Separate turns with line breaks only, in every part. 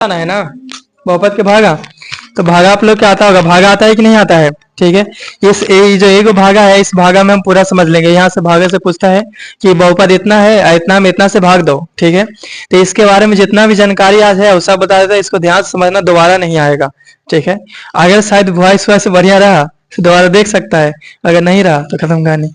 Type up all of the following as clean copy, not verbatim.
आना है ना, बहुपद के भागा। तो भागा आप लोग क्या आता होगा, भागा आता है कि नहीं आता है। ठीक है, इस जो एक भागा है, इस भागा में हम पूरा समझ लेंगे। यहाँ से भागा से पूछता है कि बहुपद इतना है, इतना में इतना से भाग दो। ठीक है, तो इसके बारे में जितना भी जानकारी आज है वो सब बता देता है, इसको ध्यान से समझना, दोबारा नहीं आएगा। ठीक है, अगर शायद वॉइस वॉइस बढ़िया रहा तो दोबारा देख सकता है, अगर नहीं रहा तो खत्म कहानी,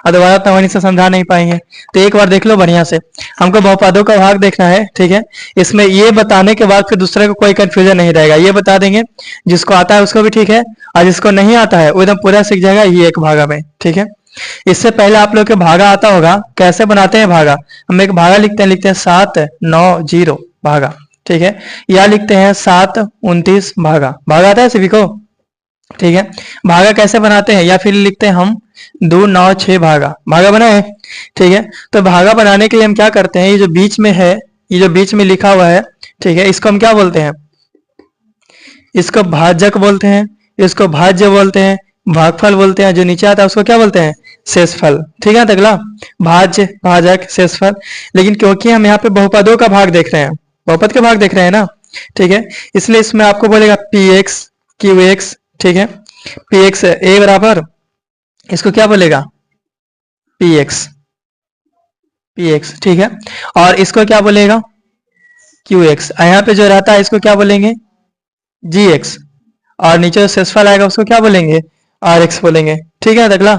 और दोबारा तो वहीं से समझा नहीं पाएंगे। तो एक बार देख लो बढ़िया से, हमको बहुपदों का भाग देखना है। ठीक है, इसमें ये बताने के बाद फिर दूसरे को कोई कंफ्यूजन नहीं रहेगा, ये बता देंगे, जिसको आता है उसको भी ठीक है, और जिसको नहीं आता है वो एकदम पूरा सीख जाएगा ये एक भागा में। ठीक है, इससे पहले आप लोग के भागा आता होगा, कैसे बनाते हैं भागा। हम एक भागा लिखते हैं 790 भागा। ठीक है, या लिखते हैं 729 भागा। भागा आता है सभी को। ठीक है, भागा कैसे बनाते हैं, या फिर लिखते हैं हम 296 भागा। भागा बना है। ठीक है, तो भागा बनाने के लिए हम क्या करते हैं, ये जो बीच में है, ये जो बीच में लिखा हुआ है, ठीक है, इसको हम क्या बोलते हैं, इसको भाजक बोलते हैं, इसको भाज्य बोलते हैं, भागफल बोलते हैं, जो नीचे आता है उसको क्या बोलते हैं, शेषफल। ठीक है, अगला भाज्य, भाजक, शेषफल। लेकिन क्योंकि हम यहाँ पे बहुपदों का भाग देख रहे हैं, बहुपद के भाग देख रहे हैं ना, ठीक है, इसलिए इसमें आपको बोलेगा px qx। ठीक है, px a बराबर, इसको क्या बोलेगा, px, px। ठीक है, और इसको क्या बोलेगा, qx। यहाँ पे जो रहता है इसको क्या बोलेंगे, gx, और नीचे जो शेषफल आएगा उसको क्या बोलेंगे, rx बोलेंगे। ठीक है, अगला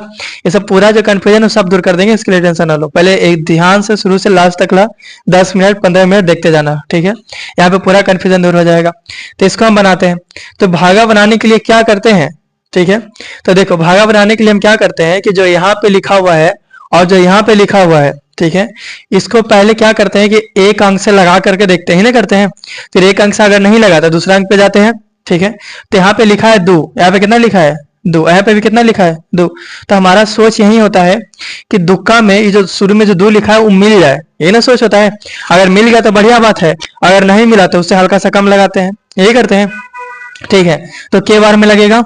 ये सब पूरा जो कंफ्यूजन है सब दूर कर देंगे, इसके लिए टेंशन ना लो। पहले एक ध्यान से शुरू से लास्ट तक ला, 10 मिनट 15 मिनट देखते जाना। ठीक है, यहाँ पे पूरा कंफ्यूजन दूर हो जाएगा। तो इसको हम बनाते हैं, तो भागा बनाने के लिए क्या करते हैं। ठीक है, तो देखो भागा बनाने के लिए हम क्या करते हैं कि जो यहाँ पे लिखा हुआ है और जो यहाँ पे लिखा हुआ है, ठीक है, इसको पहले क्या करते हैं कि एक अंक से लगा करके देखते हैं ना, करते हैं। फिर एक अंक से अगर नहीं लगा तो दूसरा अंक पे जाते हैं। ठीक है, तो यहाँ पे लिखा है 2, यहाँ पे कितना लिखा है 2, यहाँ पे भी कितना लिखा है 2। तो हमारा सोच यही होता है कि दुक्का में ये जो शुरू में जो 2 लिखा है वो मिल जाए, ये ना सोच होता है। अगर मिल गया तो बढ़िया बात है, अगर नहीं मिला तो उससे हल्का सा कम लगाते हैं, यही करते हैं। ठीक है, तो के बार में लगेगा,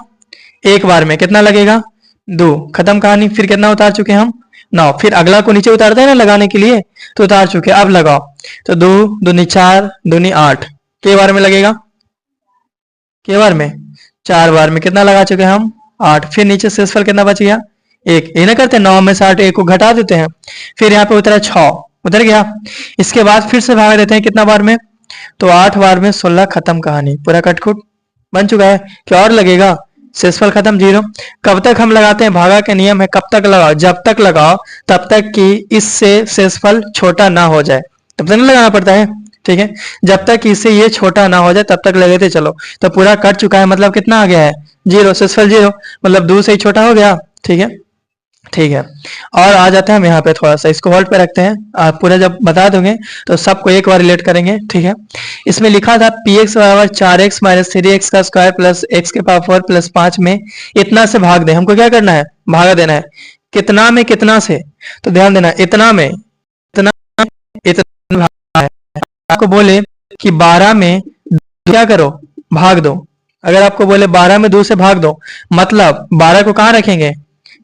एक बार में कितना लगेगा 2, खत्म कहानी। फिर कितना उतार चुके हम 9, फिर अगला को नीचे उतारते हैं ना लगाने के लिए, तो उतार चुके। अब लगाओ, तो 2 दूनी 4 दूनी 8, के बार में लगेगा, के बार में 4 बार में कितना लगा चुके हम 8। फिर नीचे शेषफल कितना बच गया 1, ये ना करते 9 में से 8 1 को घटा देते हैं। फिर यहाँ पे उतरा 6, उतर गया। इसके बाद फिर से भाग देते हैं कितना बार में, तो 8 बार में 16, खत्म कहानी, पूरा कटकुट बन चुका है। क्या और लगेगा, शेषफल खत्म 0। कब तक हम लगाते हैं, भागा के नियम है कब तक लगाओ, जब तक लगाओ तब तक कि इससे शेषफल छोटा ना हो जाए, तब तक नहीं लगाना पड़ता है। ठीक है, जब तक इससे ये छोटा ना हो जाए तब तक लगाते चलो। तो पूरा कट चुका है, मतलब कितना आ गया है 0, शेषफल 0, मतलब 2 से ही छोटा हो गया। ठीक है, ठीक है, और आ जाते हैं हम यहाँ पे, थोड़ा सा इसको होल्ड पे रखते हैं। आप पूरा जब बता दोगे तो सबको एक बार रिलेट करेंगे। ठीक है, इसमें लिखा था px बराबर 4x माइनस 3x का स्क्वायर प्लस x के पावर 4 प्लस 5 में इतना से भाग दे। हमको क्या करना है, भागा देना है। कितना में कितना से, तो ध्यान देना, इतना में इतना, इतना भागा है। आपको बोले कि 12 में क्या करो, भाग दो। अगर आपको बोले 12 में 2 से भाग दो, मतलब 12 को कहाँ रखेंगे,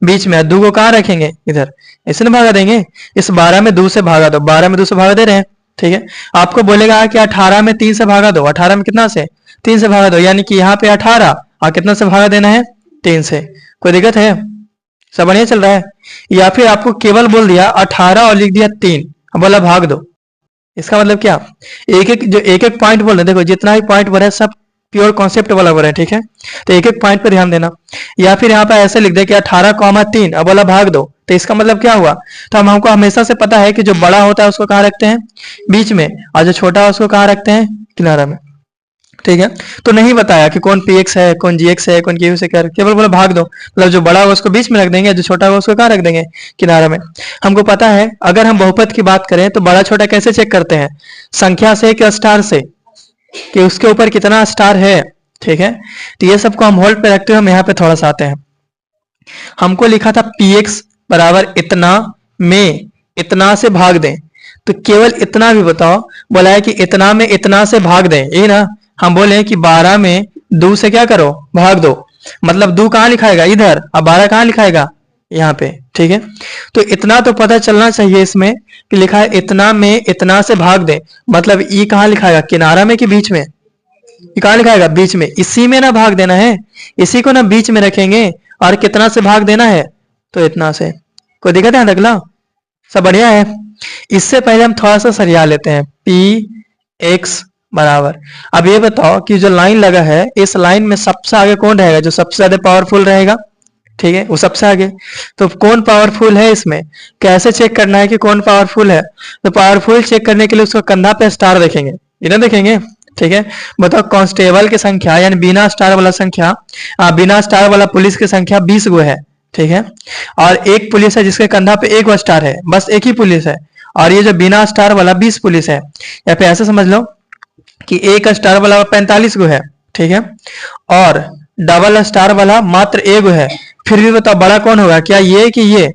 बीच में, 2 को कहाँ रखेंगे, इधर, ऐसे ना भागा देंगे। इस 12 में 2 से भागा दो, 12 में 2 से भागा दे रहे हैं। ठीक है, आपको बोलेगा कि 18 में 3 से भागा दो, 18 में कितना से 3 से भागा दो, यानी कि यहाँ पे 18 और कितना से भागा देना है 3 से। कोई दिक्कत है, सब बढ़िया चल रहा है। या फिर आपको केवल बोल दिया 18 और लिख दिया 3, बोला भाग दो। इसका मतलब क्या, एक एक पॉइंट बोल रहे, देखो जितना भी पॉइंट बोल रहे सब प्योर कॉन्सेप्ट वाला बोल रहे हैं। ठीक है, तो एक एक पॉइंट पे ध्यान देना। या फिर यहाँ पे ऐसे लिख दे कि 18,3, अब बोला भाग दो, तो इसका मतलब क्या हुआ, तो हमको हमेशा से पता है कि जो बड़ा होता है उसको कहाँ रखते हैं, बीच में, और जो छोटा है उसको कहाँ रखते हैं, किनारा में। ठीक है, तो नहीं बताया कि कौन px है, कौन gx है, कौन qx है, क्या, केवल बोला भाग दो, मतलब जो बड़ा होगा उसको बीच में रख देंगे, जो छोटा होगा उसको कहाँ रख देंगे, किनारा में। हमको पता है अगर हम बहुपद की बात करें तो बड़ा छोटा कैसे चेक करते हैं, संख्या से कि स्टार से, कि उसके ऊपर कितना स्टार है। ठीक है, तो ये सबको हम होल्ड पे रखते हुए हम यहाँ पे थोड़ा सा आते हैं। हमको लिखा था px बराबर इतना में इतना से भाग दें, तो केवल इतना भी बताओ, बोला है कि इतना में इतना से भाग दें, यही ना। हम बोले कि 12 में 2 से क्या करो, भाग दो, मतलब 2 कहाँ लिखाएगा इधर, अब 12 कहाँ लिखाएगा यहाँ पे। ठीक है, तो इतना तो पता चलना चाहिए इसमें कि लिखा है इतना में इतना से भाग दे, मतलब ई कहाँ लिखाएगा, किनारा में कि बीच में, ये कहाँ लिखाएगा? बीच में। इसी में ना भाग देना है, इसी को ना बीच में रखेंगे और कितना से भाग देना है? तो इतना से। कोई दिक्कत है अगला? सब बढ़िया है। इससे पहले हम थोड़ा सा सरिया लेते हैं। पी एक्स बराबर, अब ये बताओ कि जो लाइन लगा है इस लाइन में सबसे आगे कौन रहेगा? जो सबसे ज्यादा पावरफुल रहेगा, ठीक है, वो सबसे आगे। तो कौन पावरफुल है इसमें? कैसे चेक करना है कि कौन पावरफुल है? तो पावरफुल चेक करने के लिए उसको कंधा पे स्टार देखेंगे, इधर देखेंगे, ठीक है। बताओ कांस्टेबल की संख्या यानी बिना स्टार वाला संख्या, बिना स्टार वाला पुलिस की संख्या 20 गो है, ठीक है। और एक पुलिस है जिसके कंधा पे एक स्टार है, बस एक ही पुलिस है। और ये जो बिना स्टार वाला 20 पुलिस है, या फिर ऐसे समझ लो कि एक स्टार वाला 45 गो है, ठीक है। और डबल स्टार वाला मात्र एक गो है। फिर भी बताओ बड़ा कौन होगा? क्या ये कि ये?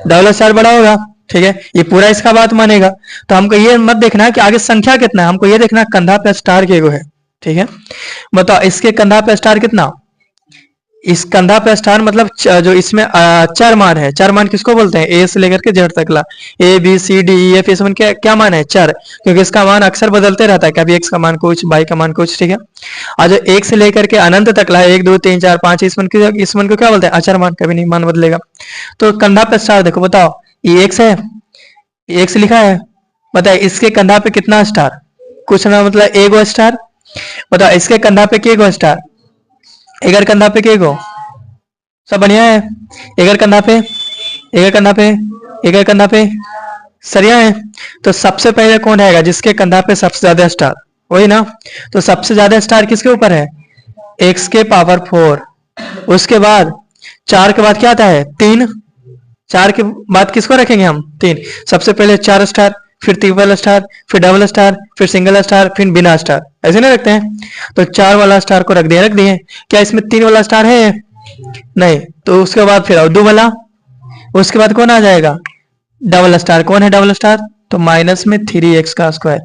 डबल स्टार बड़ा होगा, ठीक है। ये पूरा इसका बात मानेगा। तो हमको ये मत देखना है कि आगे संख्या कितना है, हमको ये देखना है कंधा पे स्टार के गो है, ठीक है। बताओ इसके कंधा पे स्टार कितना? इस कंधा पे स्टार मतलब जो इसमें चार मान है। चार मान किसको बोलते हैं? ए से लेकर के जेड तक ला, A B C D E F, इसमें क्या क्या मान है? चार, क्योंकि इसका मान अक्सर बदलते रहता है, कभी एक्स का मान कुछ, वाई का मान कुछ, ठीक है। और जो एक से लेकर के अनंत तक ला, 1 2 3 4 5, इस मन को क्या बोलते हैं? अचर मान, कभी नहीं मान बदलेगा। तो कंधा पे स्टार देखो, बताओ ये एक्स है, एक्स लिखा है, बताए इसके कंधा पे कितना स्टार? कुछ ना मतलब एक स्टार। बताओ इसके कंधा पे के गो स्टार? एगर कंधा पे के गो? सब बढ़िया है। एगर कंधा पे, एगर कंधा पे, एगर कंधा पे, सरिया है। तो सबसे पहले कौन रहेगा जिसके कंधा पे सबसे ज्यादा स्टार? वही ना। तो सबसे ज्यादा स्टार किसके ऊपर है? एक्स के पावर 4। उसके बाद 4 के बाद क्या आता है? 3। 4 के बाद किसको रखेंगे हम? 3। सबसे पहले 4 स्टार, फिर ट्रिपल स्टार, फिर डबल स्टार, फिर सिंगल स्टार, फिर बिना स्टार, ऐसे नहीं रखते हैं। तो 4 वाला स्टार को रख दिए, रख दिए। क्या इसमें 3 वाला स्टार है? नहीं। तो उसके बाद फिर और 2 वाला, उसके बाद कौन आ जाएगा? Double star. कौन है डबल स्टार? तो माइनस में 3x का स्क्वायर,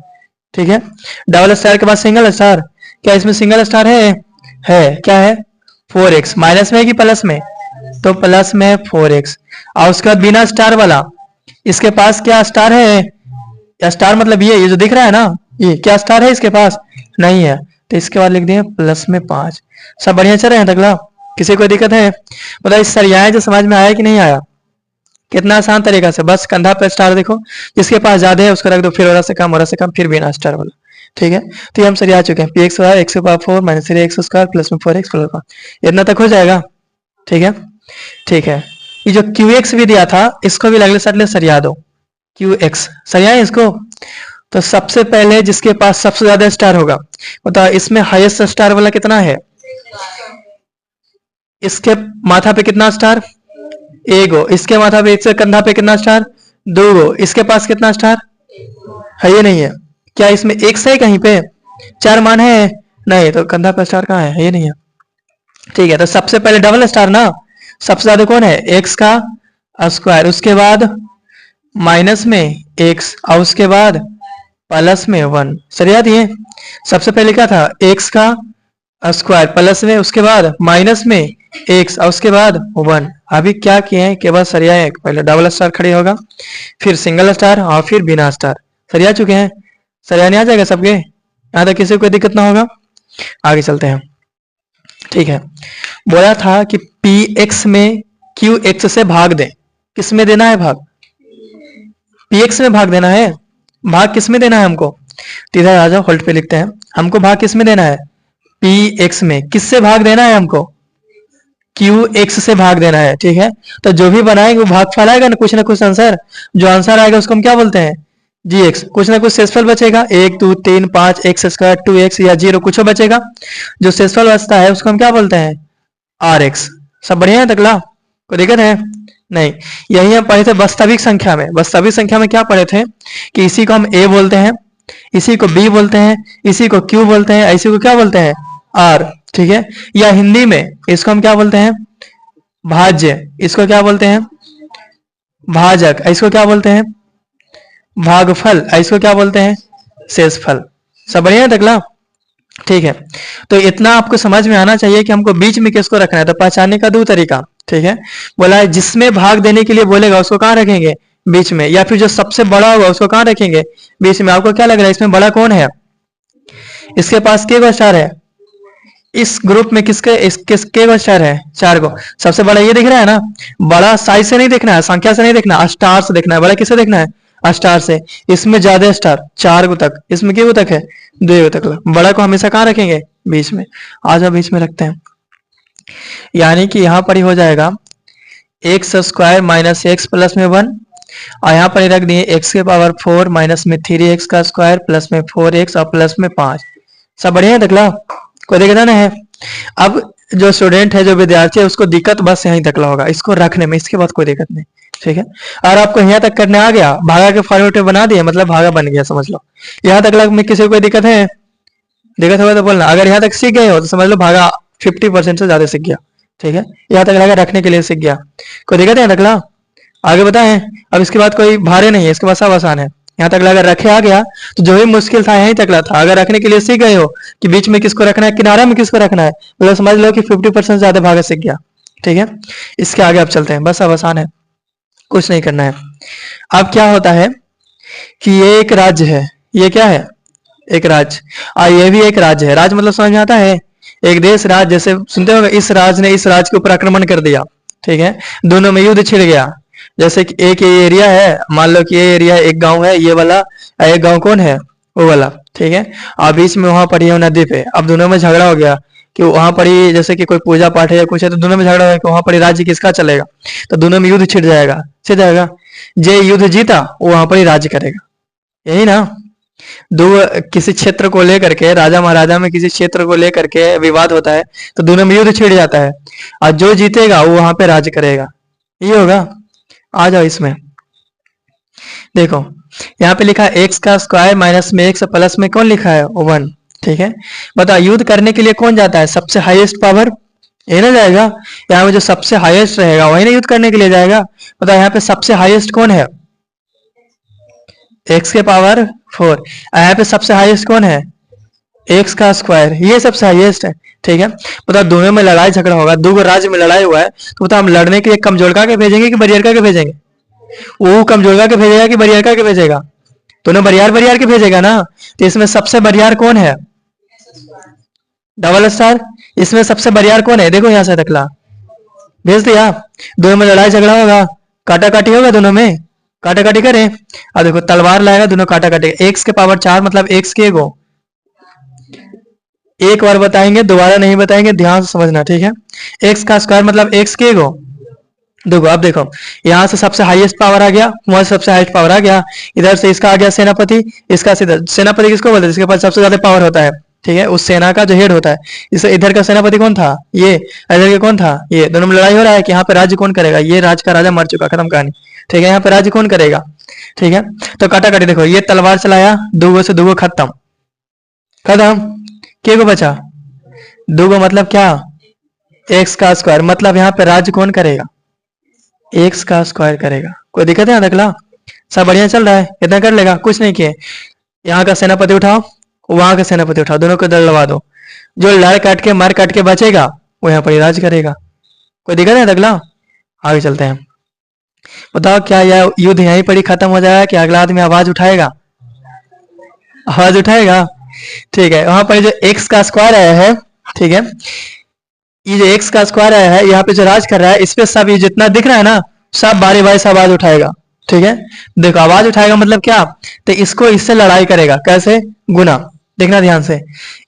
ठीक है। डबल स्टार के बाद सिंगल स्टार, क्या इसमें सिंगल स्टार है? क्या है? 4x। माइनस में कि प्लस में? तो प्लस में 4x। और उसके बाद बिना स्टार वाला, इसके पास क्या स्टार है? या स्टार मतलब ये जो दिख रहा है ना, ये क्या स्टार है इसके पास? नहीं है। तो इसके बाद लिख दिए प्लस में 5। सब बढ़िया चल रहे हैं अगला? किसी को दिक्कत है? मतलब इस सरियाए जो समझ में आया कि नहीं आया? कितना आसान तरीका से, बस कंधा पे स्टार देखो, जिसके पास ज्यादा है उसको रख दो, फिर और से कम, और से कम, फिर बिना स्टार वाला, ठीक है। तो ये हम सरिया चुके हैं। पी एक्स एक्स के power 4 minus 3x square plus में 4x प्लस 5, इतना तक हो जाएगा, ठीक है। ठीक है, ये जो QX भी दिया था इसको भी अगले सेट ले सरिया दो। QX सरिया है इसको। तो सबसे पहले जिसके पास सबसे ज्यादा स्टार होगा, बताओ इसमें हाईएस्ट स्टार वाला कितना है? इसके माथा पे कितना स्टार? एगो। इसके माथा पे, इसके कंधा पे कितना स्टार? 2 गो। इसके पास कितना स्टार है? ये नहीं है। क्या इसमें एक्स है कहीं पे? 4 मान है? नहीं। तो कंधा पे स्टार कहाँ है? ये नहीं है, ठीक है। तो सबसे पहले डबल स्टार ना, सबसे ज्यादा कौन है? एक्स का स्क्वायर, उसके बाद माइनस में एक्स, और उसके बाद प्लस में 1। सर याद ये सबसे पहले क्या था? एक्स का स्क्वायर प्लस में, उसके बाद माइनस में एक्स, और उसके बाद 1। अभी क्या किए हैं? केवल सरिया है, पहले डबल स्टार खड़े होगा, फिर सिंगल स्टार, और फिर बिना स्टार। सरिया चुके हैं। सरिया नहीं आ जाएगा सबके? यहाँ तक किसी को कोई दिक्कत ना होगा? आगे चलते हैं, ठीक है। बोला था कि px में qx से भाग दें। किस में देना है भाग? px में भाग देना है। भाग किस में देना है हमको? तो इधर आ जाओ, होल्ड पे लिखते हैं। हमको भाग किस में देना है? px में। किससे भाग देना है हमको? qx से भाग देना है, ठीक है। तो जो भी बनाएंगे वो भागफल आएगा ना कुछ आंसर। जो आंसर आएगा उसको हम क्या बोलते हैं? gx। कुछ ना कुछ शेषफल बचेगा, 1 2 3 5 x स्क्वायर 2x या 0 कुछ बचेगा। जो शेषफल बचता है उसको हम क्या बोलते हैं? rx। सब बढ़िया है तकला? कोई दिक्कत है? नहीं। यही हम पढ़े थे वास्तविक संख्या में। वास्तविक संख्या में क्या पढ़े थे कि इसी को हम a बोलते हैं, इसी को b बोलते हैं, इसी को q बोलते हैं, इसी को क्या बोलते हैं? r, ठीक है। या हिंदी में इसको हम क्या बोलते हैं? भाज्य। इसको क्या बोलते हैं? भाजक। इसको क्या बोलते हैं? भागफल। इसको क्या बोलते हैं? शेषफल। सब बढ़िया है तकला? ठीक है। तो इतना आपको समझ में आना चाहिए कि हमको बीच में किसको रखना है। तो पहचानने का 2 तरीका, ठीक है। बोला है जिसमें भाग देने के लिए बोलेगा उसको कहाँ रखेंगे? बीच में। या फिर जो सबसे बड़ा होगा उसको कहाँ रखेंगे? बीच में। आपको क्या लग रहा है इसमें बड़ा कौन है? इसके पास के गो स्टार है, इस ग्रुप में किसके गो स्टार है, 4 गो। सबसे बड़ा ये दिख रहा है ना, बड़ा साइज से नहीं देखना है, संख्या से नहीं देखना, स्टार से देखना है। बड़ा किससे देखना है, स्टार से। इसमें ज्यादा स्टार 4 गो तक, इसमें कितने गो तक है, 2 गो तक। बड़ा को हमेशा कहाँ रखेंगे, बीच में। आ जाओ बीच में रखते हैं, यानी कि यहाँ पर ही हो जाएगा x square minus x plus में 1, और यहाँ पर रख दिए एक्स के पावर 4 माइनस में 3x का स्क्वायर प्लस में 4x और प्लस में 5। सब बढ़िया है, देख लो, कोई दिक्कत नहीं है। अब जो स्टूडेंट है, जो विद्यार्थी है, उसको दिक्कत बस यहीं तक होगा, इसको रखने में, इसके बाद कोई दिक्कत नहीं, ठीक है। और आपको यहाँ तक करने आ गया, भागा के फॉर्मेट में बना दिए, मतलब भागा बन गया, समझ लो। यहाँ तक में किसी को कोई दिक्कत है, दिक्कत होगा तो बोलना। अगर यहाँ तक सीख गए हो तो समझ लो भागा 50% से ज्यादा सीख गया, ठीक है। यहाँ तक लगा रखने के लिए सीख गया, कोई दिक्कत है तकला, आगे बताएं। अब इसके बाद कोई भारे नहीं है, इसके बाद सब आसान है। यहाँ तक अगर रखे आ गया तो जो भी मुश्किल था यहीं तक था। अगर रखने के लिए सीख गए हो कि बीच में किसको रखना है, किनारे में किसको रखना है, मतलब समझ लो कि 50% ज्यादा भागा सीख गया, ठीक है। इसके आगे अब चलते हैं, बस अब आसान है, कुछ नहीं करना है। अब क्या होता है कि ये एक राज्य है, ये क्या है, एक राज्य, और ये भी एक राज्य है। राज्य मतलब समझ में आता है, एक देश राज्य, जैसे सुनते हो इस राज्य ने इस राज्य के ऊपर आक्रमण कर दिया, ठीक है, दोनों में युद्ध छिड़ गया। जैसे कि एक ये एरिया है, मान लो कि ये एरिया एक गांव है, ये वाला, एक गांव कौन है, वो वाला, ठीक है। और बीच में वहां पर ये नदी पे, अब दोनों में झगड़ा हो गया कि वहां पर ही जैसे कि कोई पूजा पाठ है या कुछ है, तो दोनों में झगड़ा हो गया कि वहां पर राज्य किसका चलेगा, तो दोनों में युद्ध छिड़ जाएगा, छिड़ जाएगा। जे युद्ध जीता वो वहां पर ही राज्य करेगा, यही ना। दो किसी क्षेत्र को लेकर के, राजा महाराजा में किसी क्षेत्र को लेकर के विवाद होता है, तो दोनों में युद्ध छिड़ जाता है, और जो जीतेगा वो वहां पे राज्य करेगा, ये होगा। आ जाओ इसमें, देखो यहाँ पे लिखा है एक्स का स्क्वायर माइनस में एक्स प्लस में कौन लिखा है, 1, ठीक है। बताओ युद्ध करने के लिए कौन जाता है, सबसे हाईएस्ट पावर, ये ना जाएगा। यहाँ पे जो सबसे हाईएस्ट रहेगा वही ना युद्ध करने के लिए जाएगा। बताओ यहाँ पे सबसे हाईएस्ट कौन है, एक्स के पावर 4, यहाँ पे सबसे हाईएस्ट कौन है, एक्स का स्क्वायर, ये सबसे हाईएस्ट है, ठीक है। बताओ दोनों में लड़ाई झगड़ा होगा, दो राज्य में लड़ाई हुआ है, तो बताओ हम लड़ने के लिए कमजोर का के भेजेंगे कि बरियार का के भेजेंगे, वो कमजोर का के भेजेगा कि बरियार का के भेजेगा, दोनों बरियार बरियार के भेजेगा ना। तो इसमें सबसे बरियार कौन है, डबल स्टार, इसमें सबसे बरियार कौन है, देखो यहाँ से तकला भेज दिया। दोनों में लड़ाई झगड़ा होगा, काटा काटी होगा, दोनों में काटा काटी करें। अब देखो तलवार लाएगा, दोनों काटा काटेगा, एक्स के पावर 4 मतलब एक्स के गो, एक बार बताएंगे दोबारा नहीं बताएंगे, ध्यान से समझना, ठीक है। एक्स का स्क्वायर मतलब एक्स के गो। देखो अब देखो यहाँ से सबसे हाईएस्ट पावर आ गया, वहां से सबसे हाईएस्ट पावर आ गया, इधर से इसका आ गया सेनापति, इसका सीधा सेनापति किसको बोलते हैं, जिसके पास सबसे ज्यादा पावर होता है, ठीक है, उस सेना का जो हेड होता है। इस इधर का सेनापति कौन था, ये, इधर के कौन था, ये। दोनों में लड़ाई हो रहा है कि यहाँ पे राज्य कौन करेगा, ये राज्य का राजा मर चुका, खत्म कहानी, ठीक है। यहाँ पे राज्य कौन करेगा, ठीक है। तो काटा काटी देखो, ये तलवार चलाया, 2 से 2 खत्म, खत्म, के को बचा 2 मतलब क्या, एक्स का स्क्वायर, मतलब यहाँ पे राज्य कौन करेगा, एक्स का स्क्वायर करेगा। कोई दिक्कत है देखला, सब बढ़िया चल रहा है, इतना कर लेगा, कुछ नहीं किए। यहाँ का सेनापति उठाओ, वहां का सेनापति उठाओ, दोनों को दल लगा दो, जो लड़ काट के मार काट के बचेगा वो यहाँ पर राज करेगा। कोई दिक्कत है देखला, आगे चलते हैं। बताओ क्या यह युद्ध यहीं पर ही खत्म हो जाएगा कि अगला आदमी आवाज उठाएगा, आवाज उठाएगा, ठीक है। वहां पर जो एक्स का स्क्वायर आया है, ठीक है, ये जो एक्स का स्क्वायर आया है, यहाँ पे जो राज कर रहा है, इस पे सब ये जितना दिख रहा है ना, सब बारी बारी से आवाज उठाएगा, ठीक है। देखो आवाज उठाएगा मतलब क्या, तो इसको इससे लड़ाई करेगा, कैसे, गुना। देखना ध्यान से,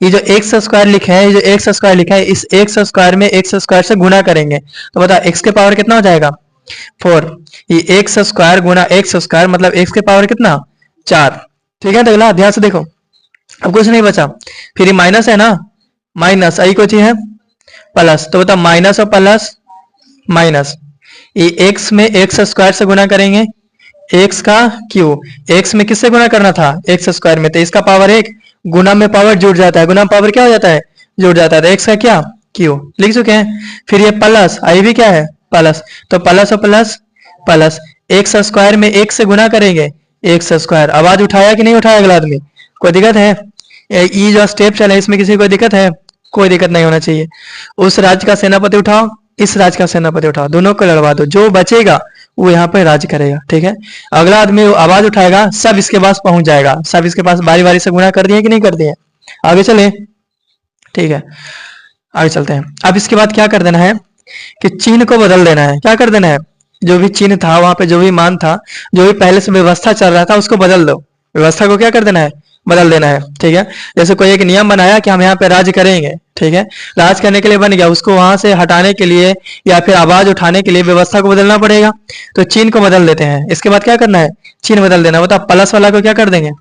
ये जो एक्स स्क्वायर लिखा है, ये जो एक्स स्क्वायर लिखा है, इस एक्स स्क्वायर में एक्स स्क्वायर से गुना करेंगे, तो बता एक्स के पावर कितना हो जाएगा, 4। ये एक्स स्क्वायर गुना एक्स स्क्वायर मतलब एक्स के पावर कितना, 4, ठीक है। अगला ध्यान से देखो, अब कुछ नहीं बचा, फिर ये माइनस है ना, माइनस आई कोई चीज है प्लस, तो बता माइनस और प्लस माइनस, ये एक्स में एक्स स्क्वायर से गुना करेंगे, एक्स का क्यू, एक्स में किससे गुना करना था, एक्स स्क्वायर में, तो इसका पावर 1, गुना में पावर जुड़ जाता है, गुना में पावर क्या हो जाता है, जुड़ जाता है, तो एक्स का क्या, क्यू लिख चुके हैं। फिर ये प्लस, आई भी क्या है प्लस, तो प्लस और प्लस प्लस, एक्स स्क्वायर में एक से गुना करेंगे, एक्स स्क्वायर। आवाज उठाया कि नहीं उठाया अगला आदमी, कोई दिक्कत है, ये जो स्टेप चले इसमें किसी को दिक्कत है, कोई दिक्कत नहीं होना चाहिए। उस राज्य का सेनापति उठाओ, इस राज्य का सेनापति उठाओ, दोनों को लड़वा दो, जो बचेगा वो यहाँ पे राज करेगा, ठीक है। अगला आदमी आवाज उठाएगा, सब इसके पास पहुंच जाएगा, सब इसके पास बारी बारी से गुना कर दिए कि नहीं कर दिए, आगे चले, ठीक है, आगे चलते हैं। अब इसके बाद क्या कर देना है कि चिन्ह को बदल देना है। क्या कर देना है, जो भी चिन्ह था वहां पे, जो भी मान था, जो भी पहले से व्यवस्था चल रहा था, उसको बदल दो। व्यवस्था को क्या कर देना है, बदल देना है, ठीक है। जैसे कोई एक नियम बनाया कि हम यहाँ पे राज करेंगे, ठीक है, राज करने के लिए बन गया, उसको वहां से हटाने के लिए या फिर आवाज उठाने के लिए व्यवस्था को बदलना पड़ेगा। तो चिन्ह को बदल देते हैं। इसके बाद क्या करना है, चिन्ह बदल देना। बताओ, प्लस वाला को क्या कर देंगे,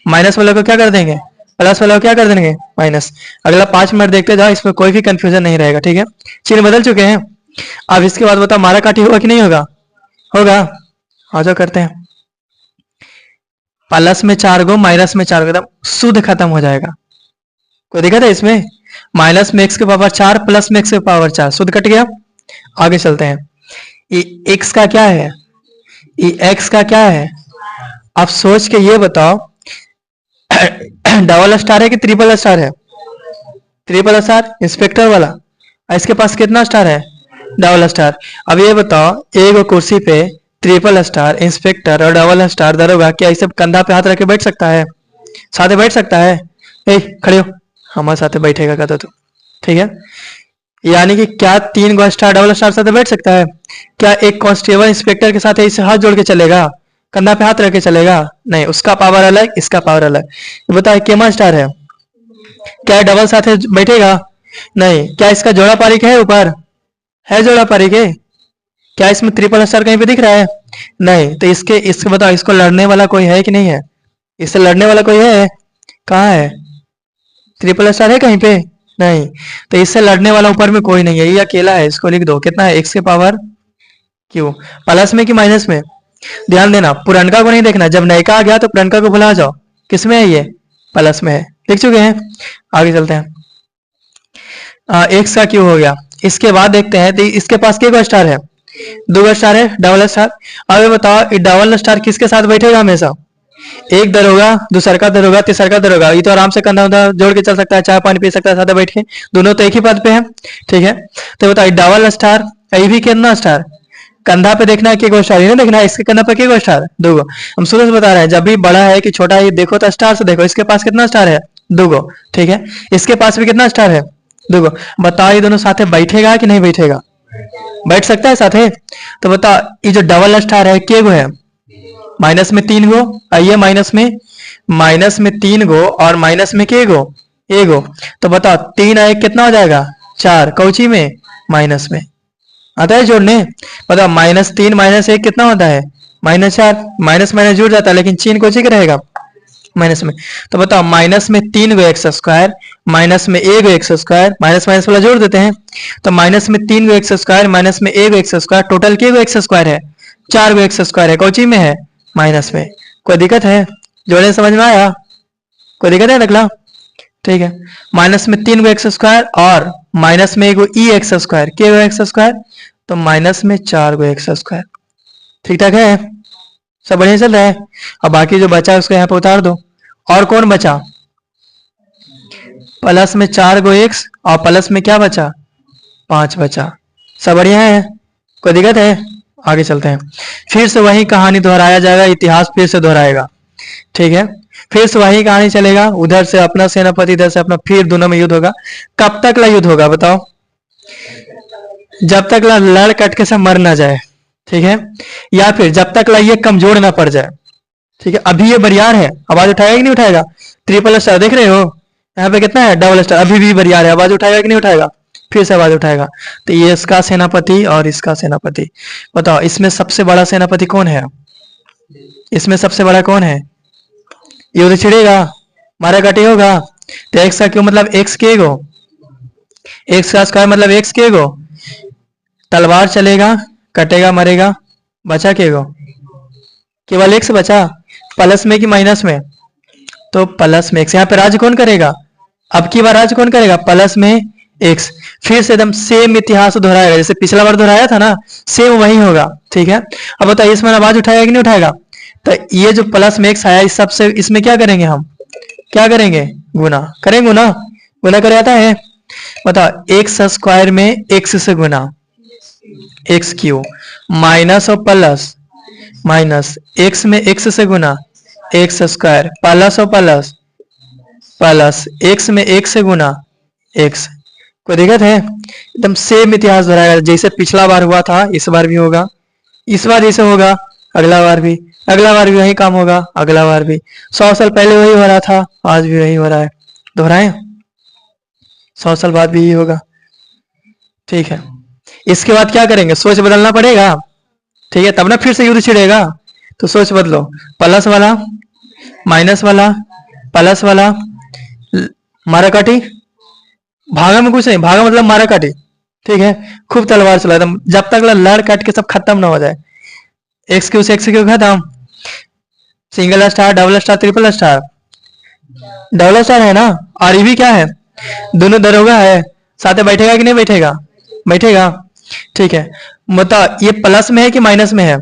माइनस वाला को क्या कर देंगे, प्लस वाला को क्या कर देंगे, माइनस। अगला 5 मिनट देखते जाओ, इसमें कोई भी कंफ्यूजन नहीं रहेगा, ठीक है। चिन्ह बदल चुके हैं। अब इसके बाद बताओ, मारा काटी होगा कि नहीं होगा, होगा। आ जाओ करते हैं। प्लस में 4 गो, माइनस में 4 गो, एकदम शुद्ध खत्म हो जाएगा। कोई दिक्कत है इसमें, माइनस में x के पावर 4 प्लस में x के पावर 4, शुद्ध कट गया। आगे चलते हैं। ये x का क्या है, ये x का क्या है, आप सोच के ये बताओ। डबल स्टार है कि ट्रिपल स्टार है, ट्रिपल स्टार इंस्पेक्टर वाला। इसके पास कितना स्टार है, डबल स्टार। अब ये बताओ, एक कुर्सी पे ट्रिपल स्टार, इंस्पेक्टर और डबल स्टार दरोगा, क्या इसे कंधा पे हाथ रख के बैठ सकता है, साथे बैठ सकता है। ए खड़े हो, हमारे साथे बैठेगा कहता तू, ठीक है। यानी कि क्या 3 गो स्टार डबल स्टार साथ बैठ सकता है, क्या एक कांस्टेबल इंस्पेक्टर के साथ इसे हाथ जोड़ के चलेगा, कंधा पे हाथ रख के चलेगा, नहीं। उसका पावर अलग, इसका पावर अलग। ये बताओ, केमा स्टार है, क्या डबल साथ बैठेगा, नहीं। क्या इसका जोड़ा पारिक है, ऊपर है जोड़ा पारिक है, क्या इसमें ट्रिपल स्टार कहीं पे दिख रहा है, नहीं। तो इसके बताओ, इसको लड़ने वाला कोई है कि नहीं है, इससे लड़ने वाला कोई है, कहाँ है, ट्रिपल स्टार है कहीं पे, नहीं। तो इससे लड़ने वाला ऊपर में कोई नहीं है, ये अकेला है। इसको लिख दो, कितना है, x के पावर क्यू। प्लस में कि माइनस में, ध्यान देना, पुरनका को नहीं देखना। जब नयका आ गया तो पुरनका को भुला जाओ। किस में है ये, प्लस में है, लिख चुके हैं। आगे चलते हैं। x का क्यू हो गया। इसके बाद देखते हैं, तो इसके पास कितने स्टार है, 2 स्टार है, डबल स्टार। अब ये बताओ, डबल स्टार किसके साथ बैठेगा हमेशा, एक दरोगा, दूसरा का दरोगा, तीसरा का दरोगा। ये तो आराम से कंधा उंधा जोड़ के चल सकता है, चाय पानी पी सकता है साथ बैठ के, दोनों तो एक ही पद पे है, ठीक है। तो बताओ, डबल स्टार, ये भी कितना स्टार, कंधा पे देखना है कि स्टार, ये नहीं देखना है इसके कंधा पे कितना स्टार, 2 गो। हम शुरू से बता रहे हैं, जब भी बड़ा है कि छोटा है, ये देखो तो स्टार से देखो। इसके पास कितना स्टार है, 2 गो, ठीक है। इसके पास भी कितना स्टार है, 2 गो। बताओ, ये दोनों साथे बैठेगा कि नहीं बैठेगा, बैठ सकता है साथे। तो बताओ, ये जो डबल स्टार है के गो है, माइनस में 3 गो, आइए माइनस में 3 गो, और माइनस में के गो, ए गो। तो बताओ, 3 और 1 कितना हो जाएगा, 4, कौची में, माइनस में। आता है जोड़ने, बताओ, -3 -1 कितना होता है, -4। माइनस माइनस जुड़ जाता है, लेकिन चिन्ह कौची का रहेगा, माइनस में। तो बताओ, माइनस में 3 गो एक्स स्क्वायर, माइनस में 1 गो एक्स स्क्वायर, माइनस माइनस वाला जोड़ देते हैं। तो माइनस में 3 गो एक्स स्क्वायर, माइनस में 1 गो एक्स स्क्वायर, टोटल के गो एक्स स्क्वायर है, 4 गो एक्स स्क्वायर है, कौची में है, माइनस में। कोई दिक्कत है, जोड़ने समझ में आया, कोई दिक्कत है निकला, ठीक है। माइनस में 3 गो एक्स स्क्वायर और माइनस में 1 गो ई एक्स स्क्वायर, के गो एक्स स्क्वायर, तो माइनस में 4 गो एक्स स्क्वायर। ठीक ठाक है, सब बढ़िया चल रहा है। अब बाकी जो बचा है उसको यहाँ पे उतार दो। और कौन बचा, प्लस में 4 गो एक्स और प्लस में क्या बचा, 5 बचा। सब बढ़िया है, कोई दिक्कत है, आगे चलते हैं। फिर से वही कहानी दोहराया जाएगा, इतिहास फिर से दोहराएगा, ठीक है। फिर से वही कहानी चलेगा, उधर से अपना सेनापति, इधर से अपना, फिर दोनों में युद्ध होगा। कब तक ला युद्ध होगा बताओ, जब तक ला लड़ कट के से मर ना जाए, ठीक है, या फिर जब तक ला ये कमजोर ना पड़ जाए, ठीक है। अभी ये बरियार है, आवाज उठाएगा कि नहीं उठाएगा, ट्रिपल स्टार देख रहे हो, यहाँ पे कितना है, डबल स्टार, अभी भी बरियार है, आवाज उठाएगा कि नहीं उठाएगा, फिर से आवाज उठाएगा। तो ये इसका सेनापति और इसका सेनापति। बताओ, इसमें सबसे बड़ा सेनापति कौन है, इसमें सबसे बड़ा कौन है, युद्ध छिड़ेगा, मारा काटी होगा। तो एक्स का क्यों मतलब एक्स के गो, एक्स का स्क्वायर मतलब एक्स के गो, तलवार चलेगा, कटेगा, मरेगा, बचा के गो, केवल एक्स बचा। प्लस में कि माइनस में, तो प्लस में एक्स। यहाँ पे राज कौन करेगा, अब की बार राज कौन करेगा, प्लस में एक्स। फिर से एकदम सेम इतिहास दोहराएगा, जैसे पिछला बार दोहराया था ना, सेम वही होगा, ठीक है। अब बताइए, इसमें आवाज उठाएगा कि नहीं उठाएगा। तो ये जो प्लस में एक्स आया, इस सबसे इसमें क्या करेंगे हम, क्या करेंगे, गुना करेंगे, गुना गुना करे आता है। बताओ, एक्स स्क्वायर में एक्स से गुना, एक्स क्यू, माइनस और प्लस, माइनस एक्स में एक्स से गुना, एक्स स्क्वायर, प्लस और प्लस, प्लस एक्स में एक से गुना एक्स। कोई दिक्कत है? एकदम सेम इतिहास दोहराएगा, जैसे पिछला बार हुआ था इस बार भी होगा, इस बार जैसे होगा अगला बार भी, अगला बार भी वही काम होगा, अगला बार भी। 100 साल पहले वही हो रहा था, आज भी वही हो रहा है। दोहराएं, 100 साल बाद भी यही होगा। ठीक है, इसके बाद क्या करेंगे? सोच बदलना पड़ेगा, ठीक है, तब ना फिर से युद्ध छिड़ेगा। तो सोच बदलो, प्लस वाला माइनस वाला प्लस वाला मारा काटी। भागा में कुछ नहीं, भागा मतलब मारा काटी, ठीक है। खूब तलवार चला एकदम, जब तक लड़ काट के सब खत्म ना हो जाए। एक्स क्यू से एक्स क्यू खत्म, single star double star triple star, double star है ना। और ये भी क्या है? दोनों दरोगा है, साथ में बैठेगा कि नहीं बैठेगा? बैठेगा, ठीक है। मतलब ये प्लस में है कि माइनस में है?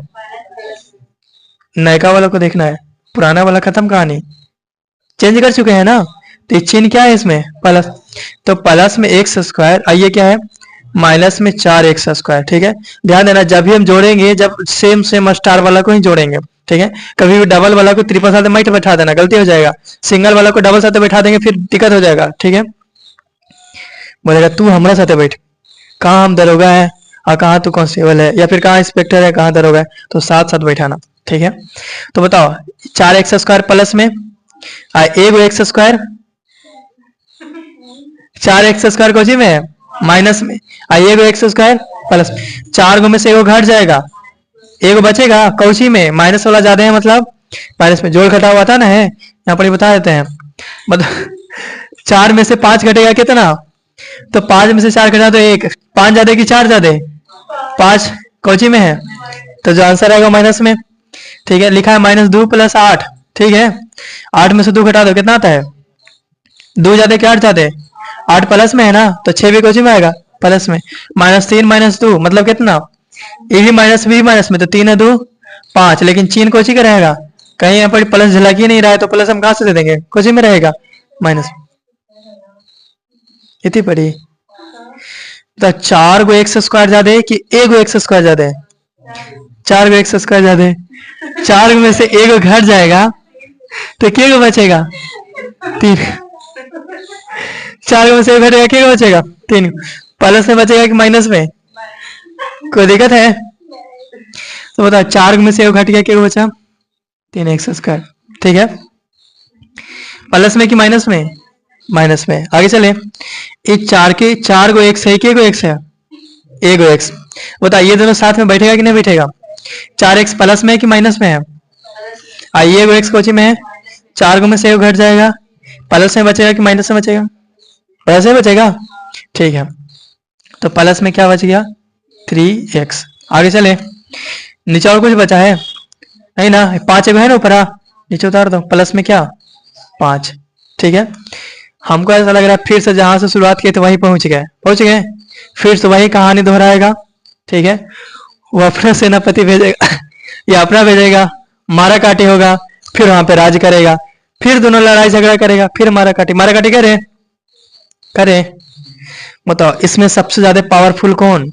नयका वाला को देखना है, पुराना वाला खत्म कहानी, चेंज कर चुके हैं ना। तो चिन्ह क्या है इसमें? प्लस। तो प्लस में एक्स स्क्वायर, आइए क्या है? माइनस में 4x स्क्वायर, ठीक है। ध्यान देना, जब भी हम जोड़ेंगे, जब सेम सेम स्टार वाला को ही जोड़ेंगे, ठीक है। कभी भी डबल वाला को ट्रिपल साथ में बैठा देना, गलती हो जाएगा। सिंगल वाला को डबल साथ बैठा देंगे, फिर दिक्कत हो जाएगा, ठीक है। बोलेगा तू हमारे साथ बैठ, कहाँ हम दरोगा है और कहाँ तू कांस्टेबल है, या फिर कहाँ इंस्पेक्टर है कहाँ दरोगा है, तो साथ साथ बैठाना, ठीक है। तो बताओ, 4x स्क्वायर प्लस में एगो x square, 4x square Kochi में है? माइनस में। एगो एक्स स्क्वायर प्लस, 4 गो में से एगो घट जाएगा, एगो बचेगा कौची में? माइनस वाला ज्यादा है, मतलब माइनस में। जोड़ घटाव आता ना है, यहाँ पर बता देते हैं। मतलब 4 में से 5 घटेगा कितना? तो 5 में से 4 घटा तो 1, 5 ज्यादा कि 4 ज्यादा? 5 कौची में है, तो जो आंसर आएगा माइनस में, ठीक है। लिखा है -2 + 8, ठीक है। 8 में से 2 घटा दो, कितना आता है? 2 ज्यादा कि 8 ज्यादा? 8 प्लस में है ना, तो 6 भी कौची में आएगा? प्लस में। -3 - 2 मतलब कितना? ये भी माइनस भी माइनस में, तो 3 है 2 5, लेकिन चिन्ह कोची का रहेगा? कहीं यहाँ पर प्लस झलक ही नहीं रहा है, तो प्लस हम कहां से दे देंगे? कोची में रहेगा माइनस। इतनी पड़ी। तो 4 गो एक्स स्क्वायर ज्यादा है कि एगो एक्स स्क्वायर ज्यादा है? 4 गो एक्स स्क्वायर ज्यादा है। 4 में से एगो घट जाएगा, तो क्या गो बचेगा? 3। 4 में से एगो घटेगा, क्या बचेगा? 3। प्लस में बचेगा कि माइनस में? कोई दिक्कत है? तो बताओ, 4 में से एगो घट गया, क्या बचा? 3x स्क्वायर, ठीक है। प्लस में कि माइनस में? माइनस में। आगे चले, ये 4 गो एक्स है कि एगो एक्स है? एगो एक्स। बताइए ये दोनों साथ में बैठेगा कि नहीं बैठेगा? 4x प्लस में है कि माइनस में है? आइए एगो एक्स कोची में है, 4 गो में से एगो घट जाएगा, प्लस में बचेगा कि माइनस में बचेगा? प्लस में बचेगा, ठीक है। तो प्लस में क्या बच गया? 3x। आगे चले, नीचे और कुछ बचा है? नहीं ना, 5 एगो है ना ऊपर, नीचे उतार दो। प्लस में क्या? 5, ठीक है। हमको ऐसा लग रहा है फिर से जहां से शुरुआत की थे वहीं पहुंच गए, फिर से वही कहानी दोहराएगा, ठीक है। वो अपना सेनापति भेजेगा या अपना भेजेगा, मारा काटी होगा, फिर वहां पे राज करेगा, फिर दोनों लड़ाई झगड़ा करेगा, फिर मारा काटी करे। बताओ, इसमें सबसे ज्यादा पावरफुल कौन?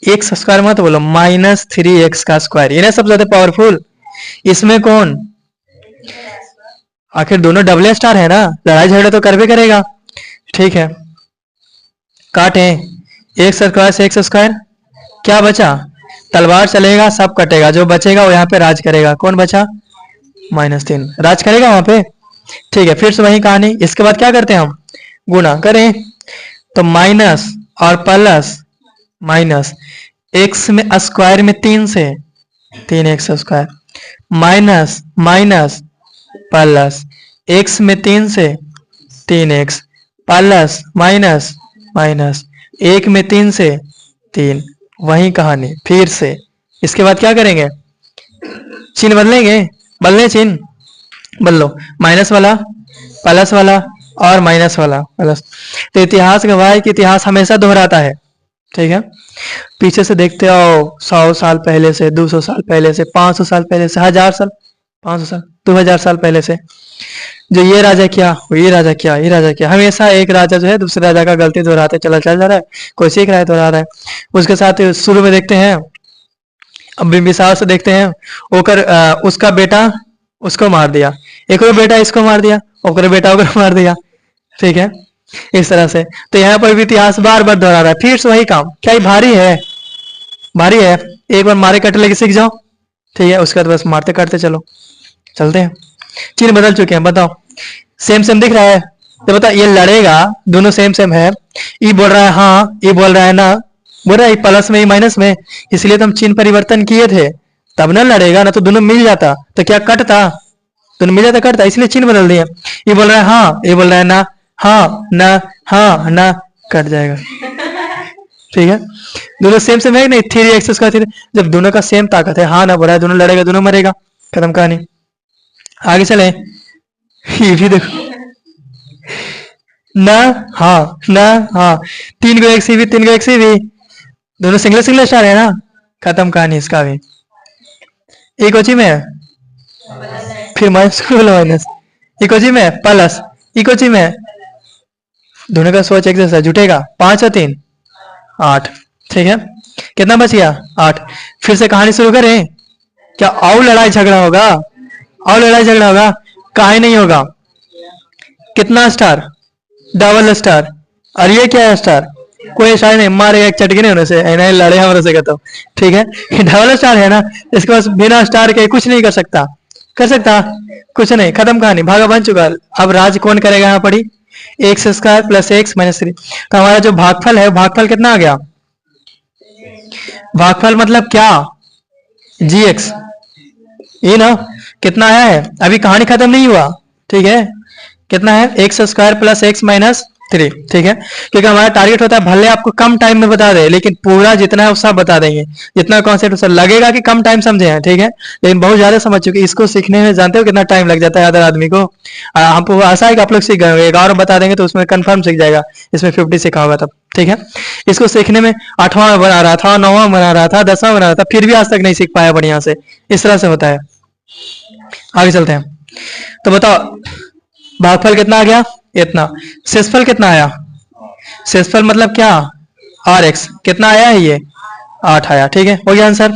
एक्स स्क्वायर मत बोलो, -3x का स्क्वायर, ये ना सबसे ज्यादा पावरफुल। इसमें कौन? आखिर दोनों डबल स्टार है ना, लड़ाई झगड़ा तो करबे करेगा, ठीक है। काटे, एक्स स्क्वायर से एक्स स्क्वायर, क्या बचा? तलवार चलेगा, सब कटेगा, जो बचेगा वो यहाँ पे राज करेगा। कौन बचा? -3 राज करेगा वहां पे, ठीक है। फिर से वही कहानी, इसके बाद क्या करते हैं हम? गुणा करें, तो माइनस और प्लस, माइनस एक्स में स्क्वायर में 3 से 3x square, minus minus plus x में 3 से 3x, प्लस माइनस माइनस 1 में 3 से 3, वही कहानी फिर से। इसके बाद क्या करेंगे? चिन्ह बदलेंगे, बदले चिन्ह, बदलो, माइनस वाला प्लस वाला और माइनस वाला प्लस। तो इतिहास गवाह है कि इतिहास हमेशा दोहराता है, ठीक है। पीछे से देखते आओ, 100 साल पहले से, 200 साल पहले से, 500 साल पहले से, 1000 साल, 500 साल, 2000 साल पहले से, जो ये राजा क्या, ये राजा क्या, ये राजा क्या, हमेशा एक राजा जो है दूसरे राजा का गलती दोहराते चल जा रहा है, कोई सीख रहा है दोहरा रहा है। उसके साथ शुरू में देखते हैं, अब बिंबिसार से देखते हैं, ओकर उसका बेटा उसको मार दिया, एक और बेटा इसको मार दिया, और बेटा को मार दिया, ठीक है, इस तरह से। तो यहाँ पर भी इतिहास बार बार दोहरा रहा है, फिर से वही काम। क्या ये भारी है? भारी है। एक बार मारे कट लेके सीख जाओ, ठीक है, उसके बाद बस मारते काटते चलो, चलते हैं। चिन्ह बदल चुके हैं, बताओ सेम सेम दिख रहा है? तो बताओ ये लड़ेगा, दोनों सेम सेम है, ई बोल रहा है हाँ, ई बोल रहा है ना, बोल रहा है प्लस में, ई माइनस में, इसलिए तो हम चिन्ह परिवर्तन किए थे, तब ना लड़ेगा, ना तो दोनों मिल जाता, तो क्या कटता? दोनों मिल जाता, कटता, इसलिए चिन्ह बदल दिया। ये बोल रहा है हाँ, ये बोल रहा है ना, हाँ ना, हाँ ना, कट जाएगा, ठीक है। दोनों सेम सेम है नहीं, 3x का 3, जब दोनों का सेम ताकत है, हाँ ना बोला है, दोनों लड़ेगा, दोनों मरेगा, खत्म कहानी। आगे चले, ये भी देखो, ना हाँ, ना हाँ, 3 को एक सी भी, 3 को एक सी भी, दोनों सिंगल सिंगल स्टार है ना, खत्म कहानी इसका भी। एक कोची में है, फिर माइनस माइनस, इकोची में प्लस, इकोची में, दोनों का सोच एक जैसा, जुटेगा, 5 और 3 8, ठीक है, कितना बच गया? 8। फिर से कहानी शुरू करें क्या? और लड़ाई झगड़ा होगा, और लड़ाई झगड़ा होगा, काहे नहीं होगा? कितना स्टार? Double star. और ये क्या है स्टार? कोई स्टार नहीं, मारे एक चटके नहीं होने से, नहीं लड़े हमारे से कहता हूँ, ठीक है, डबल स्टार है ना, इसके पास बिना स्टार के कुछ नहीं कर सकता, कर सकता कुछ नहीं, खत्म कहानी, भागा बन चुका। अब राज कौन करेगा? यहाँ पड़ी x square plus x minus 3। तो हमारा जो भागफल है, भागफल कितना आ गया? भागफल मतलब क्या? जी एक्स, ये ना, कितना आया है? अभी कहानी खत्म नहीं हुआ, ठीक है, कितना है? X square plus x minus 3, ठीक है, क्योंकि हमारा टारगेट होता है भले आपको कम टाइम में बता दे, लेकिन पूरा जितना है वो सब बता देंगे, जितना कॉन्सेप्ट सब लगेगा कि कम टाइम समझे हैं, ठीक है, लेकिन बहुत ज्यादा समझ चुके। इसको सीखने में जानते हो कितना टाइम लग जाता है अदर आदमी को? हमको आशा है कि आप लोग सीख गए, एक और बता देंगे तो उसमें कंफर्म सीख जाएगा, इसमें 50 सीखा होगा तब, ठीक है। इसको सीखने में 8वां बना रहा था, 9वां बना रहा था, 10वां बना रहा था, फिर भी आज तक नहीं सीख पाया बढ़िया से, इस तरह से होता है। आगे चलते हैं, तो बताओ भागफल कितना आ गया? इतना। शेषफल कितना आया? शेषफल मतलब क्या? R x. कितना आया है ये? 8 आया, ठीक है, हो गया आंसर।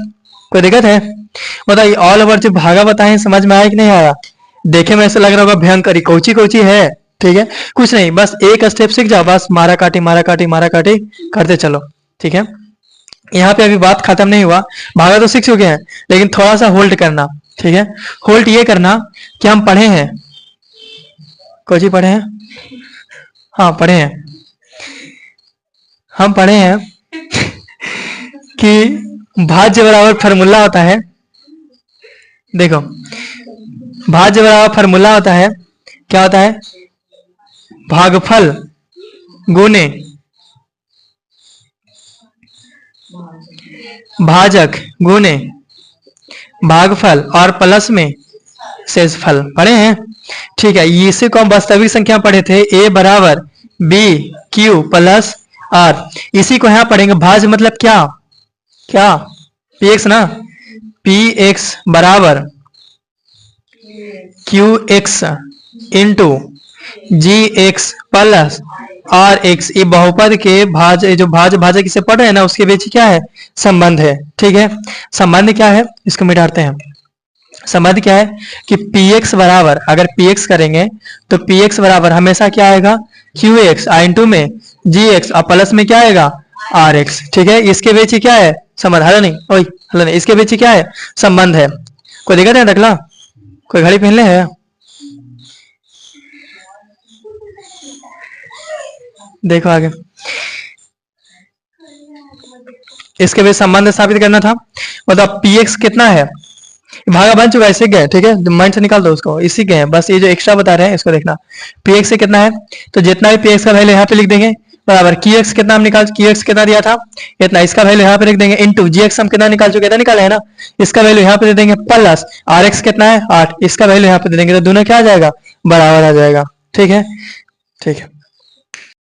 कोई दिक्कत है? बताइए ऑल ओवर जो भागा बताए समझ में आया कि नहीं आया? देखे में ऐसा लग रहा होगा भयंकर, कोची कोची है, ठीक है, कुछ नहीं, बस एक स्टेप सीख जाओ, बस मारा काटी मारा काटी मारा काटी करते चलो, ठीक है। यहाँ पे अभी बात खत्म नहीं हुआ, भागा तो सीख चुके हैं, लेकिन थोड़ा सा होल्ड करना, ठीक है। होल्ड ये करना कि हम पढ़े हैं, कोची पढ़े हैं? हाँ पढ़े हैं, हम पढ़े हैं कि भाज्य बराबर फार्मूला होता है। देखो भाज्य बराबर फार्मूला होता है, क्या होता है? भागफल गुने भाजक गुने भागफल और प्लस में शेषफल, पढ़े हैं, ठीक है। इसी को हम वास्तविक संख्या पढ़े थे, a बराबर बी क्यू प्लस आर, इसी को यहाँ पढ़ेंगे। भाज्य मतलब क्या? क्या? px ना, px बराबर qx into g x plus r x, ये बहुपद के भाज्य, जो भाज्य भाज्य किसे पढ़ रहे हैं ना, उसके बीच क्या है? संबंध है, ठीक है। संबंध क्या है? इसको मिटाते हैं। संबंध क्या है कि px बराबर, अगर px करेंगे तो px बराबर हमेशा क्या आएगा? qx इंटू में gx और प्लस में क्या आएगा? rx, ठीक है। इसके बीच ही क्या है? संबंध। हलो नहीं, ओए हलो नहीं, इसके बीच ही क्या है? संबंध है। कोई दिक्कत है? रखला कोई घड़ी पहन ले है? देखो आगे, इसके बीच संबंध स्थापित करना था। मतलब px कितना है? भागा बन चुका है, सीख गए, ठीक है, माइंड से निकाल दो उसको, इसी के हैं, बस ये जो एक्स्ट्रा बता रहे हैं इसको देखना। px से कितना है? तो जितना भी px का वैल्यू यहाँ पे लिख देंगे, बराबर qx कितना हम निकाल, qx कितना दिया था इतना, इसका वैल्यू यहाँ पे लिख देंगे, इंटू gx हम कितना निकाल चुके थे, निकाले है ना, इसका वैल्यू यहाँ पे दे देंगे, प्लस rx कितना है? 8, इसका वैल्यू यहाँ पे दे देंगे, तो दोनों क्या आ जाएगा? बराबर आ जाएगा, ठीक है, ठीक है।